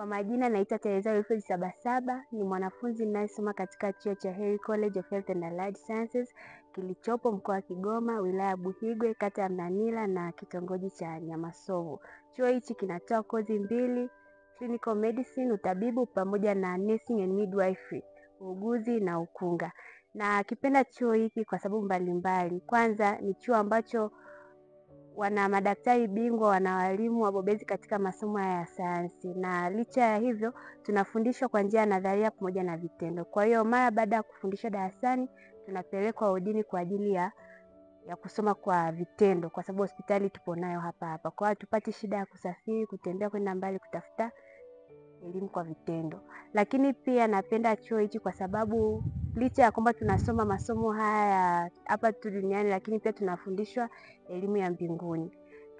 Kwa majina naitwa Teresa Wilfred Sabasaba, ni mwanafunzi ninayesoma katika chuo cha Heri College of Health and Allied Sciences kilichopo mkoa wa Kigoma, wilaya ya Buhigwe, kata ya Mnanila na kitongoji cha Nyamasovu. Chuo hichi kinatoa kozi mbili, clinical medicine, utabibu pamoja na nursing and midwifery, uuguzi na ukunga. Na kipenda chuo hiki kwa sababu mbalimbali. Kwanza ni chuo ambacho wana madaktari bingwa, wana walimu wabobezi katika masomo ya sayansi, na licha ya hivyo tunafundishwa kwa njia ya nadharia pamoja na vitendo. Kwa hiyo mara baada ya kufundishwa darasani tunapelekwa wodini kwa ajili ya kusoma kwa vitendo, kwa sababu hospitali tupo nayo hapa. Kwa hiyo tupati shida ya kusafiri, kutembea kwenda mbali kutafuta elimu kwa vitendo. Lakini pia napenda chuo hichi kwa sababu licha ya kwamba tunasoma masomo haya hapa tu duniani, lakini pia tunafundishwa elimu ya mbinguni.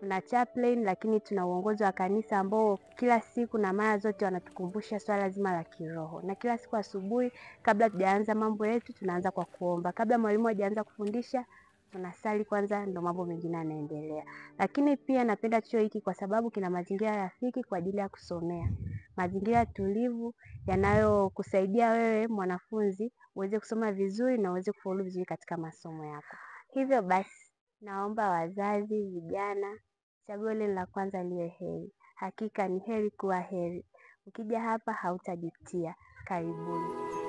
Tuna chaplain, lakini tuna uongozi wa kanisa ambao kila siku na mara zote wanatukumbusha swala zima la kiroho. Na kila siku asubuhi kabla tujaanza mambo yetu tunaanza kwa kuomba. Kabla mwalimu hajaanza kufundisha tunasali kwanza, ndo mambo mengine yanaendelea. Lakini pia napenda chuo hiki kwa sababu kina mazingira rafiki kwa ajili ya kusomea. Mazingira tulivu yanayokusaidia wewe mwanafunzi uweze kusoma vizuri na uweze kufaulu vizuri katika masomo yako. Hivyo basi naomba wazazi, vijana, chaguo lile la kwanza liwe Heri. Hakika ni heri kuwa heri. Ukija hapa hautajutia. Karibuni.